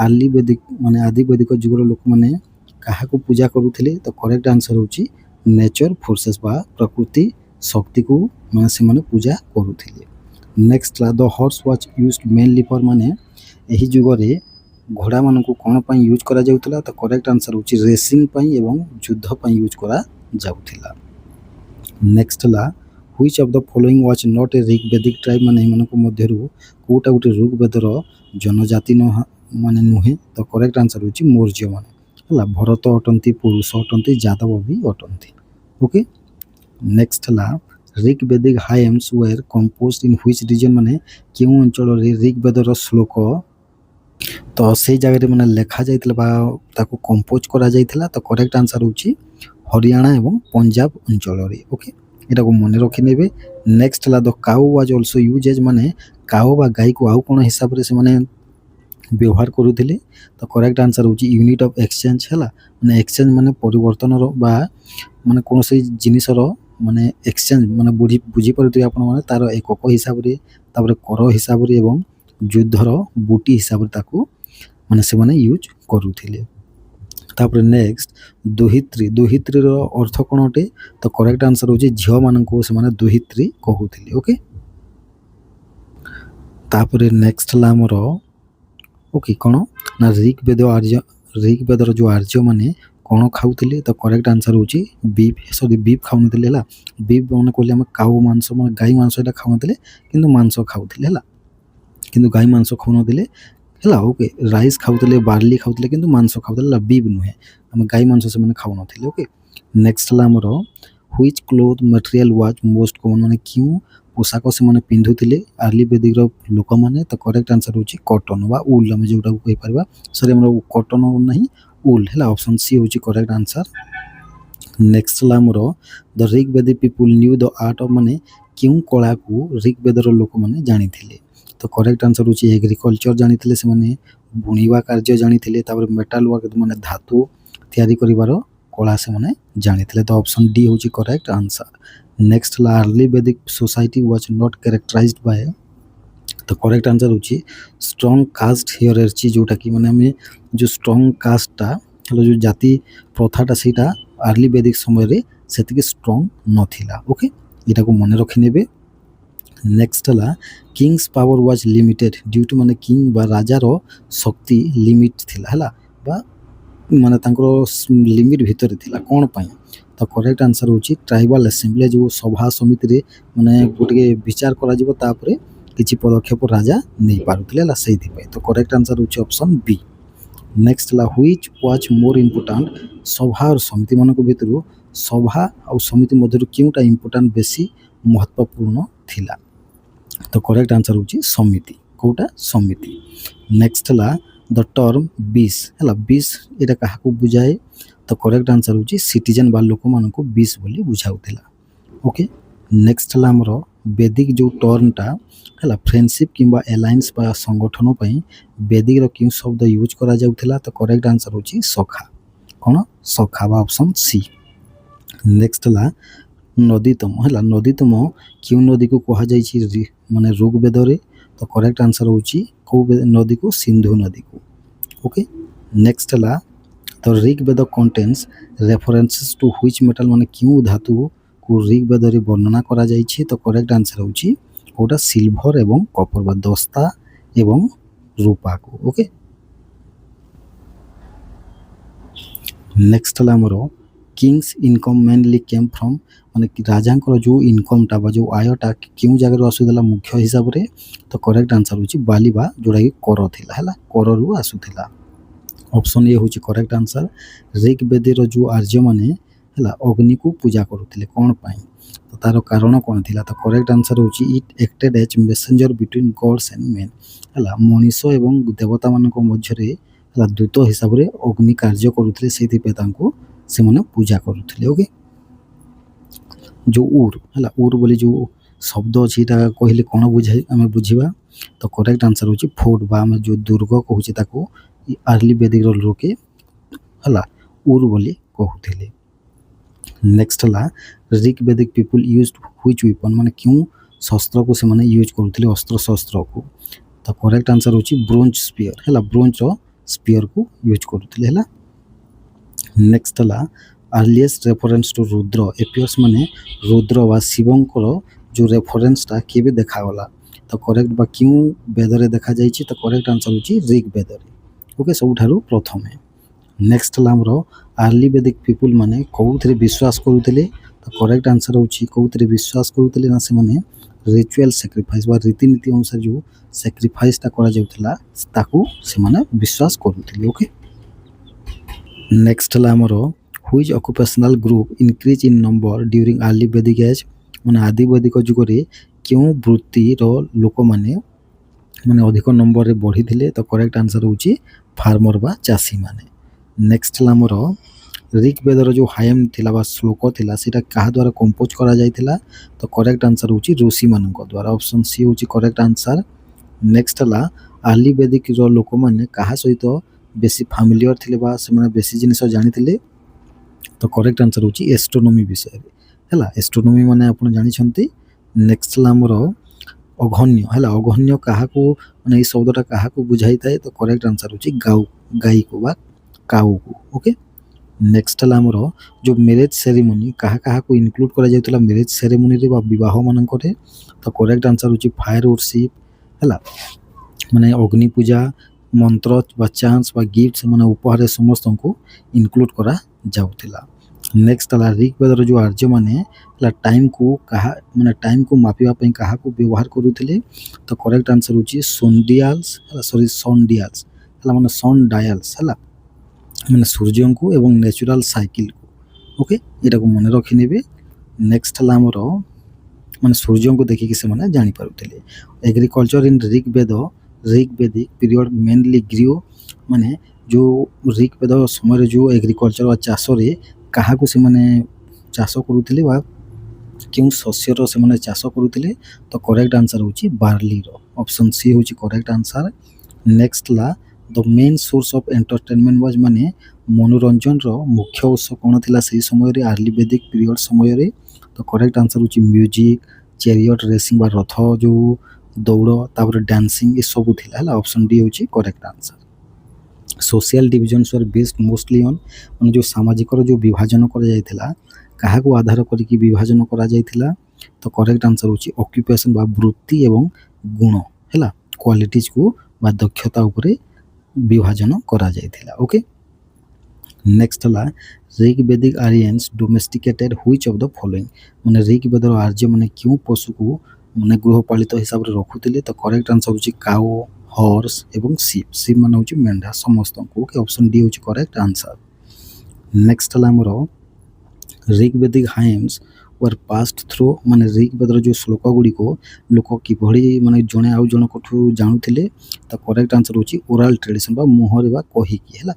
ଆର୍ଲି ବେଦିକ ମାନେ ଆଦି ବୈଦିକ ଯୁଗର ଲୋକମାନେ କାହାକୁ ପୂଜା କରୁଥିଲେ? ତ କରେକ୍ଟ ଆନ୍ସର ହେଉଛି ନେଚର ଫୋର୍ସେସ୍ ବା ପ୍ରକୃତି ଶକ୍ତିକୁ ମାନେ ସେମାନେ ପୂଜା କରୁଥିଲେ। ନେକ୍ସଟ ହେଲା the horse was used mainly for, ମାନେ ଏହି ଯୁଗରେ ଘୋଡ଼ାମାନଙ୍କୁ କ'ଣ ପାଇଁ ୟୁଜ୍ କରାଯାଉଥିଲା? ତ କରେକ୍ଟ ଆନ୍ସର ହେଉଛି ରେସିଂ ପାଇଁ ଏବଂ ଯୁଦ୍ଧ ପାଇଁ ୟୁଜ୍ କରାଯାଉଥିଲା। ନେକ୍ସଟ ହେଲା which of the following watch not a rig Vedic tribe, ମାନେ ଏମାନଙ୍କ ମଧ୍ୟରୁ କେଉଁଟା ଗୋଟେ ଋଗ୍ ବେଦର ଜନଜାତି ମାନେ ନୁହେଁ? ତ କରେକ୍ଟ ଆନ୍ସର ହେଉଛି ମୌର୍ଯ୍ୟମାନେ ହେଲା। ଭରତ ଅଟନ୍ତି, ପୁରୁଷ ଅଟନ୍ତି, ଯାଦବ ବି ଅଟନ୍ତି। ଓକେ, ନେକ୍ସଟ ହେଲା Rig Vedic hymns were composed in which region, ମାନେ କେଉଁ ଅଞ୍ଚଳରେ ରିଗ୍ ବେଦର ଶ୍ଲୋକ ତ ସେଇ ଜାଗାରେ ମାନେ ଲେଖାଯାଇଥିଲା ବା ତାକୁ କମ୍ପୋଜ କରାଯାଇଥିଲା? ତ କରେକ୍ଟ ଆନ୍ସର ହେଉଛି ହରିୟାଣା ଏବଂ ପଞ୍ଜାବ ଅଞ୍ଚଳରେ। ଓକେ, ଏଟାକୁ ମନେ ରଖିନେବେ। ନେକ୍ସଟ ହେଲା ଦ କାଉ ୱାଜ୍ ଅଲସୋ ୟୁଜ୍ ଏଜ୍, ମାନେ କାଉ ବା ଗାଈକୁ ଆଉ କ'ଣ ହିସାବରେ ସେମାନେ ବ୍ୟବହାର କରୁଥିଲେ? ତ କରେକ୍ଟ ଆନ୍ସର ହେଉଛି ୟୁନିଟ୍ ଅଫ୍ ଏକ୍ସଚେଞ୍ଜ ହେଲା। ମାନେ ଏକ୍ସଚେଞ୍ଜ ମାନେ ପରିବର୍ତ୍ତନର ବା ମାନେ କୌଣସି ଜିନିଷର ମାନେ ଏକ୍ସଚେଞ୍ଜ ମାନେ ବୁଝିପାରୁଥିବେ ଆପଣମାନେ, ତାର ଏକକ ହିସାବରେ, ତାପରେ କର ହିସାବରେ ଏବଂ ଯୁଦ୍ଧର ବୁଟି ହିସାବରେ ତାକୁ ମାନେ ସେମାନେ ୟୁଜ୍ କରୁଥିଲେ। ତାପରେ ନେକ୍ସଟ ଦୁହିତ୍ରୀ, ଦୁହିତ୍ରୀର ଅର୍ଥ କ'ଣ ଅଟେ? ତ କରେକ୍ଟ ଆନ୍ସର ହେଉଛି ଝିଅମାନଙ୍କୁ ସେମାନେ ଦୁହିତ୍ରୀ କହୁଥିଲେ। ଓକେ, ତାପରେ ନେକ୍ସଟ ହେଲା ଆମର ଓକେ କ'ଣ ନା ରିଗ୍ ବେଦର ଯେଉଁ ଆର୍ଯ୍ୟମାନେ କ'ଣ ଖାଉଥିଲେ? ତ କରେକ୍ଟ ଆନ୍ସର ହେଉଛି ବିଫ୍ ଖାଉନଥିଲେ ହେଲା। ବିଫ୍ ମାନେ କହିଲେ ଆମେ କାଉ ମାଂସ ମାନେ ଗାଈ ମାଂସ ଏଇଟା ଖାଉନଥିଲେ, କିନ୍ତୁ ମାଂସ ଖାଉଥିଲେ ହେଲା, କିନ୍ତୁ ଗାଈ ମାଂସ ଖାଉନଥିଲେ ହେଲା। ଓକେ, ରାଇସ୍ ଖାଉଥିଲେ, ବାର୍ଲି ଖାଉଥିଲେ, କିନ୍ତୁ ମାଂସ ଖାଉଥିଲେ ହେଲା, ବିଫ୍ ନୁହେଁ। ଆମେ ଗାଈ ମାଂସ ସେମାନେ ଖାଉନଥିଲେ। ଓକେ, ନେକ୍ସଟ ହେଲା ଆମର which cloth material was most common, ମାନେ କେଉଁ ପୋଷାକ ସେମାନେ ପିନ୍ଧୁଥିଲେ ଆର୍ଲି ବେଦିକର ଲୋକମାନେ? ତ କରେକ୍ଟ ଆନ୍ସର ହେଉଛି କଟନ୍ ବା ଉଲ୍, ଆମେ ଯେଉଁଟାକୁ କହିପାରିବା। ସରି, ଆମର କଟନ୍ ନାହିଁ, ଉଲ୍ ହେଲା। ଅପସନ୍ ସି ହେଉଛି କରେକ୍ଟ ଆନ୍ସର। ନେକ୍ସଟ ହେଲା ଆମର the Rig Vedic people knew the art of, ମାନେ କେଉଁ କଳାକୁ ରିଗ୍ ବେଦର ଲୋକମାନେ ଜାଣିଥିଲେ? ତ କରେକ୍ଟ ଆନ୍ସର ହେଉଛି ଏଗ୍ରିକଲଚର ଜାଣିଥିଲେ ସେମାନେ, ବୁଣିବା କାର୍ଯ୍ୟ ଜାଣିଥିଲେ, ତାପରେ ମେଟାଲ ୱାର୍କ ମାନେ ଧାତୁ ତିଆରି କରିବାର କଳା ସେମାନେ ଜାଣିଥିଲେ। ତ ଅପସନ୍ ଡି ହେଉଛି କରେକ୍ଟ ଆନ୍ସର। ନେକ୍ସଟ ହେଲା early Vedic society was not characterized by, ତ କରେକ୍ଟ ଆନ୍ସର ହେଉଛି ଷ୍ଟ୍ରଙ୍ଗ କାଷ୍ଟ ହିୟରାର୍ଚି, ଯେଉଁଟାକି ମାନେ ଆମେ ଯେଉଁ ଷ୍ଟ୍ରଙ୍ଗ କାଷ୍ଟଟା ହେଲା ଯେଉଁ ଜାତି ପ୍ରଥାଟା ସେଇଟା ଆର୍ଲି ବେଦିକ ସମୟରେ ସେତିକି ଷ୍ଟ୍ରଙ୍ଗ ନଥିଲା। ଓକେ, ଏଟାକୁ ମନେ ରଖିନେବେ। ନେକ୍ସଟ ହେଲା king's power was limited due to, ମାନେ କିଙ୍ଗ ବା ରାଜାର ଶକ୍ତି ଲିମିଟ୍ ଥିଲା ହେଲା, ବା ମାନେ ତାଙ୍କର ଲିମିଟ୍ ଭିତରେ ଥିଲା କ'ଣ ପାଇଁ? ତ କରେକ୍ଟ ଆନ୍ସର ହେଉଛି ଟ୍ରାଇବାଲ୍ ଆସେମ୍ବଲି, ଯେଉଁ ସଭା ସମିତିରେ ମାନେ ଗୋଟିଏ ବିଚାର କରାଯିବ ତାପରେ କିଛି ପଦକ୍ଷେପ ରାଜା ନେଇପାରୁଥିଲେ ହେଲା, ସେଇଥିପାଇଁ। ତ କରେକ୍ଟ ଆନ୍ସର ହେଉଛି ଅପସନ୍ ବି। ନେକ୍ସଟ ହେଲା ହୁଇଚ୍ ୱାଚ୍ ମୋର୍ ଇମ୍ପୋର୍ଟାଣ୍ଟ, ସଭା ଆଉ ସମିତିମାନଙ୍କ ଭିତରୁ ସଭା ଆଉ ସମିତି ମଧ୍ୟରୁ କେଉଁଟା ଇମ୍ପୋର୍ଟାଣ୍ଟ ବେଶୀ ମହତ୍ତ୍ୱପୂର୍ଣ୍ଣ ଥିଲା? ତ କରେକ୍ଟ ଆନ୍ସର ହେଉଛି ସମିତି। କେଉଁଟା? ସମିତି। ନେକ୍ସଟ ହେଲା ଦ ଟର୍ମ ବିସ୍ ହେଲା, ବିସ୍ ଏଇଟା କାହାକୁ ବୁଝାଏ? ତ କରେକ୍ଟ ଆନ୍ସର ହେଉଛି ସିଟିଜେନ୍ ବା ଲୋକମାନଙ୍କୁ ବିସ୍ ବୋଲି ବୁଝାଉଥିଲା। ଓକେ, ନେକ୍ସଟ ହେଲା ଆମର ବେଦିକ ଯେଉଁ ଟର୍ମଟା ହେଲା ଫ୍ରେଣ୍ଡସିପ୍ କିମ୍ବା ଆଲାଏନ୍ସ ବା ସଂଗଠନ ପାଇଁ ବେଦିକର କେଉଁ ଶବ୍ଦ ୟୁଜ୍ କରାଯାଉଥିଲା? ତ କରେକ୍ଟ ଆନ୍ସର ହେଉଛି ସଖା। କ'ଣ? ସଖା ବା ଅପସନ୍ ସି। ନେକ୍ସଟ ହେଲା ନଦୀତମ ହେଲା, ନଦୀତମ କେଉଁ ନଦୀକୁ କୁହାଯାଇଛି ମାନେ ଋଗ୍ ବେଦରେ? ତ କରେକ୍ଟ ଆନ୍ସର ହେଉଛି କେଉଁ ନଦୀକୁ? ସିନ୍ଧୁ ନଦୀକୁ। ଓକେ, ନେକ୍ସଟ ହେଲା the Rig Veda contains references to which metal, ମାନେ କେଉଁ ଧାତୁକୁ ରିଗ୍ ବେଦରେ ବର୍ଣ୍ଣନା କରାଯାଇଛି? ତ କରେକ୍ଟ ଆନ୍ସର ହେଉଛି କେଉଁଟା? ସିଲଭର ଏବଂ କପର ବା ଦସ୍ତା ଏବଂ ରୂପାକୁ। ଓକେ, ନେକ୍ସଟ ହେଲା ଆମର କିଙ୍ଗସ୍ ଇନକମ୍ ମେନଲି କେମ୍ ଫ୍ରମ୍, ମାନେ ରାଜାଙ୍କର ଯେଉଁ ଇନକମ୍ଟା ବା ଯେଉଁ ଆୟଟା କେଉଁ ଜାଗାରୁ ଆସୁଥିଲା ମୁଖ୍ୟ ହିସାବରେ? ତ କରେକ୍ଟ ଆନ୍ସର ହେଉଛି ବାଲି ବା ଯେଉଁଟାକି କର ଥିଲା ହେଲା, କରରୁ ଆସୁଥିଲା। ଅପସନ୍ ଏ ହେଉଛି କରେକ୍ଟ ଆନ୍ସର। ରିଗ୍ ବେଦର ଯେଉଁ ଆର୍ଯ୍ୟମାନେ ହେଲା ଅଗ୍ନିକୁ ପୂଜା କରୁଥିଲେ କ'ଣ ପାଇଁ ତ ତାର କାରଣ କ'ଣ ଥିଲା ତ କରେକ୍ଟ ଆନ୍ସର୍ ହେଉଛି it acted as messenger between gods and men ହେଲା ମଣିଷ ଏବଂ ଦେବତାମାନଙ୍କ ମଧ୍ୟରେ ହେଲା ଦୂତ ହିସାବରେ ଅଗ୍ନି କାର୍ଯ୍ୟ କରୁଥିଲେ ସେଇଥିପାଇଁ ତାଙ୍କୁ ସେମାନେ ପୂଜା କରୁଥିଲେ ଓକେ ଯେଉଁ ଉର୍ ହେଲା ଉର୍ ବୋଲି ଯେଉଁ ଶବ୍ଦ ଅଛି ଏଇଟା କହିଲେ କ'ଣ ଆମେ ବୁଝିବା ତ କରେକ୍ଟ ଆନ୍ସର୍ ହେଉଛି ଫୋର୍ଟ ବା ଆମେ ଯେଉଁ ଦୁର୍ଗ କହୁଛେ ତାକୁ ଆର୍ଲି ବେଦିକର ଲୋକେ ହେଲା ଉର୍ ବୋଲି କହୁଥିଲେ ନେକ୍ସଟ ହେଲା Rig Vedic people use which weapon ମାନେ କେଉଁ ଶସ୍ତ୍ରକୁ ସେମାନେ ୟୁଜ୍ କରୁଥିଲେ ଅସ୍ତ୍ରଶସ୍ତ୍ରକୁ ତ କରେକ୍ଟ ଆନ୍ସର୍ ହେଉଛି ବ୍ରୋଞ୍ଜ ସ୍ପିୟର ହେଲା ବ୍ରୋଞ୍ଜର ସ୍ପିୟରକୁ ୟୁଜ୍ କରୁଥିଲେ ହେଲା ନେକ୍ସଟ ହେଲା earliest reference to Rudra appears ମାନେ ରୁଦ୍ର ବା ଶିବଙ୍କର ଯେଉଁ ରେଫରେନ୍ସଟା କେବେ ଦେଖାଗଲା ତ କରେକ୍ଟ ବା କେଉଁ ବେଦରେ ଦେଖାଯାଇଛି ତ କରେକ୍ଟ ଆନ୍ସର୍ ହେଉଛି ରିକ୍ ବେଦରେ ଓକେ ସବୁଠାରୁ ପ୍ରଥମେ ନେକ୍ସଟ ହେଲା ଆମର ଆର୍ଲି ବେଦିକ ପିପୁଲ୍ ମାନେ କେଉଁଥିରେ ବିଶ୍ୱାସ କରୁଥିଲେ ତ କରେକ୍ଟ ଆନ୍ସର୍ ହେଉଛି କେଉଁଥିରେ ବିଶ୍ୱାସ କରୁଥିଲେ ନା ସେମାନେ ରିଚୁଆଲ୍ ସାକ୍ରିଫାଇସ୍ ବା ରୀତିନୀତି ଅନୁସାରେ ଯେଉଁ ସାକ୍ରିଫାଇସ୍ଟା କରାଯାଉଥିଲା ତାକୁ ସେମାନେ ବିଶ୍ୱାସ କରୁଥିଲେ ଓକେ ନେକ୍ସଟ ହେଲା ଆମର which occupational group increase in number during early Vedic age ମାନେ ଆଦି ବୈଦିକ ଯୁଗରେ କେଉଁ ବୃତ୍ତିର ଲୋକମାନେ ମାନେ ଅଧିକ ନମ୍ବରରେ ବଢ଼ିଥିଲେ ତ କରେକ୍ଟ ଆନ୍ସର୍ ହେଉଛି ଫାର୍ମର ବା ଚାଷୀମାନେ ନେକ୍ସଟ ହେଲା ଆମର ରିକ୍ ବେଦର ଯେଉଁ ହାୟମ୍ ଥିଲା ବା ଶ୍ଲୋକ ଥିଲା ସେଇଟା କାହା ଦ୍ୱାରା କମ୍ପୋଜ୍ କରାଯାଇଥିଲା ତ କରେକ୍ଟ ଆନ୍ସର୍ ହେଉଛି ଋଷିମାନଙ୍କ ଦ୍ୱାରା ଅପସନ୍ ସି ହେଉଛି କରେକ୍ଟ ଆନ୍ସର୍ ନେକ୍ସଟ ହେଲା ଆର୍ଲି ବେଦିକର ଲୋକମାନେ କାହା ସହିତ ବେଶୀ ଫାମିଲିୟର ଥିଲେ ବା ସେମାନେ ବେଶୀ ଜିନିଷ ଜାଣିଥିଲେ ତ କରେକ୍ଟ ଆନ୍ସର୍ ହେଉଛି ଏଷ୍ଟ୍ରୋନୋମି ବିଷୟରେ ହେଲା ଏଷ୍ଟ୍ରୋନୋମି ମାନେ ଆପଣ ଜାଣିଛନ୍ତି ନେକ୍ସଟ ହେଲା ଆମର ଅଘନ୍ୟ ହେଲା ଅଘନ୍ୟ କାହାକୁ ମାନେ ଏଇ ଶବ୍ଦଟା କାହାକୁ ବୁଝାଇଥାଏ ତ କରେକ୍ଟ ଆନ୍ସର୍ ହେଉଛି ଗାଈକୁ ବା କାଉକୁ ଓକେ ନେକ୍ସଟ ହେଲା ଆମର ଯେଉଁ ମ୍ୟାରେଜ୍ ସେରିମୋନି କାହାକୁ ଇନକ୍ଲୁଡ଼ କରାଯାଉଥିଲା ମ୍ୟାରେଜ୍ ସେରିମୋନିରେ ବା ବିବାହମାନଙ୍କରେ ତ କରେକ୍ଟ ଆନ୍ସର୍ ହେଉଛି ଫାୟାର ଉର୍ସିପ୍ ହେଲା ମାନେ ଅଗ୍ନି ପୂଜା ମନ୍ତ୍ର ବା ଚାନ୍ସ ବା ଗିଫ୍ଟ ସେମାନେ ଉପହାରରେ ସମସ୍ତଙ୍କୁ ଇନକ୍ଲୁଡ଼ କରାଯାଉଥିଲା ନେକ୍ସଟ ହେଲା ରିକ୍ ବେଦର ଯେଉଁ ଆର୍ଯ୍ୟମାନେ ହେଲା ଟାଇମ୍କୁ ମାପିବା ପାଇଁ କାହାକୁ ବ୍ୟବହାର କରୁଥିଲେ ତ କରେକ୍ଟ ଆନ୍ସର୍ ହେଉଛି ସନ୍ଡିଆଲ୍ସ ହେଲା ମାନେ ସନ୍ ଡାୟାଲ୍ସ ହେଲା ମାନେ ସୂର୍ଯ୍ୟଙ୍କୁ ଏବଂ ନ୍ୟାଚୁରାଲ୍ ସାଇକେଲକୁ ଓକେ ଏଇଟାକୁ ମନେ ରଖିନେବେ ନେକ୍ସଟ ହେଲା ଆମର ମାନେ ସୂର୍ଯ୍ୟଙ୍କୁ ଦେଖିକି ସେମାନେ ଜାଣିପାରୁଥିଲେ agriculture in Rig Vedic period mainly grew ମାନେ ଯେଉଁ ରିକ୍ ବେଦ ସମୟରେ ଯେଉଁ ଏଗ୍ରିକଲଚର ବା ଚାଷରେ କାହାକୁ ସେମାନେ ଚାଷ କରୁଥିଲେ ବା କେଉଁ ଶସ୍ୟର ସେମାନେ ଚାଷ କରୁଥିଲେ ତ କରେକ୍ଟ ଆନ୍ସର୍ ହେଉଛି ବାର୍ଲିର ଅପସନ୍ ସି ହେଉଛି କରେକ୍ଟ ଆନ୍ସର୍ ନେକ୍ସଟ ହେଲା the main source of entertainment was ମାନେ ମନୋରଞ୍ଜନର ମୁଖ୍ୟ ଉତ୍ସ କ'ଣ ଥିଲା ସେହି ସମୟରେ ଆର୍ଲି ବେଦିକ ପିରିୟଡ଼ ସମୟରେ ତ କରେକ୍ଟ ଆନ୍ସର୍ ହେଉଛି ମ୍ୟୁଜିକ୍ ଚ୍ୟାରିଅଟ୍ ରେସିଂ ବା ରଥ ଯେଉଁ ଦୌଡ଼ ତାପରେ ଡ୍ୟାନ୍ସିଂ ଏସବୁ ଥିଲା ହେଲା ଅପସନ୍ ଡି ହେଉଛି correct answer social divisions were based mostly on ମାନେ ଯେଉଁ ସାମାଜିକର ଯେଉଁ ବିଭାଜନ କରାଯାଇଥିଲା କାହାକୁ ଆଧାର କରିକି ବିଭାଜନ କରାଯାଇଥିଲା ତ କରେକ୍ଟ ଆନ୍ସର୍ ହେଉଛି ଅକ୍ୟୁପେସନ୍ ବା ବୃତ୍ତି ଏବଂ ଗୁଣ ହେଲା କ୍ୱାଲିଟିଜ୍କୁ ବା ଦକ୍ଷତା ଉପରେ ବିଭାଜନ କରାଯାଇଥିଲା ଓକେ ନେକ୍ସଟ ହେଲା Rig Vedic Aryans domesticated which of the following ମାନେ ରିକ୍ ବେଦର ଆର୍ଯ୍ୟ ମାନେ କେଉଁ ପଶୁକୁ ମାନେ ଗୃହପାଳିତ ହିସାବରେ ରଖୁଥିଲେ ତ କରେକ୍ଟ ଆନ୍ସର୍ ହେଉଛି କାଉ ହର୍ସ ଏବଂ ସିପ୍ ମାନେ ହେଉଛି ମେଣ୍ଢା ସମସ୍ତଙ୍କୁ ଓକେ ଅପସନ୍ ଡି ହେଉଛି କରେକ୍ଟ ଆନ୍ସର୍ ନେକ୍ସଟ ହେଲା ଆମର ରିକ୍ ବେଦିକ ହାଇମ୍ସ ୱାର୍ ପାସ୍ଡ ଥ୍ରୋ ମାନେ ରିକ୍ ବେଦର ଯେଉଁ ଶ୍ଲୋକ ଗୁଡ଼ିକ ଲୋକ କିଭଳି ମାନେ ଜଣେ ଆଉ ଜଣଙ୍କଠୁ ଜାଣୁଥିଲେ ତ କରେକ୍ଟ ଆନ୍ସର୍ ହେଉଛି ଓରାଲ୍ ଟ୍ରେଡ଼ିସନ୍ ବା ମୁହଁରେ ବା କହିକି ହେଲା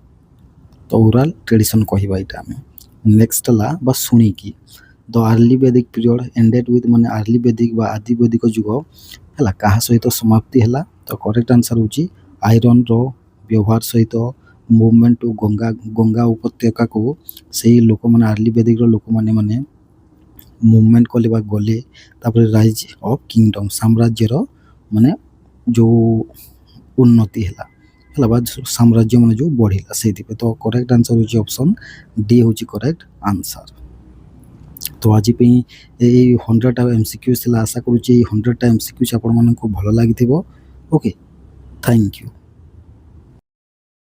ତ ଓରାଲ୍ ଟ୍ରେଡ଼ିସନ୍ କହିବା ଏଇଟା ଆମେ ନେକ୍ସଟ ହେଲା ବା ଶୁଣିକି the early Vedic period ended with ମାନେ ଆର୍ଲି ବେଦିକ ବା ଆଦି ବୈଦିକ ଯୁଗ ହେଲା କାହା ସହିତ ସମାପ୍ତି ହେଲା ତ କରେକ୍ଟ ଆନ୍ସର୍ ହେଉଛି ଆଇରନ୍ର ବ୍ୟବହାର ସହିତ ମୁଭମେଣ୍ଟ ଟୁ ଗଙ୍ଗା ଉପତ୍ୟକାକୁ ସେଇ ଲୋକମାନେ ଆର୍ଲି ବେଦିକର ଲୋକମାନେ ମୁଭମେଣ୍ଟ କଲେ ବା ଗଲେ ତାପରେ ରାଇଜ୍ ଅଫ୍ କିଙ୍ଗଡମ୍ ସାମ୍ରାଜ୍ୟର ମାନେ ଯେଉଁ ଉନ୍ନତି ହେଲା ବା ସାମ୍ରାଜ୍ୟ ମାନେ ଯେଉଁ ବଢ଼ିଲା ସେଇଥିପାଇଁ ତ କରେକ୍ଟ ଆନ୍ସର୍ ହେଉଛି ଅପସନ୍ ଡି ହେଉଛି କରେକ୍ଟ ଆନ୍ସର୍ ତ ଆଜି ପାଇଁ ଏଇ 100ଟା MCQs ଥିଲା ଆଶା କରୁଛି ଏଇ 100ଟା MCQs ଆପଣମାନଙ୍କୁ ଭଲ ଲାଗିଥିବ ଓକେ ଥ୍ୟାଙ୍କ ୟୁ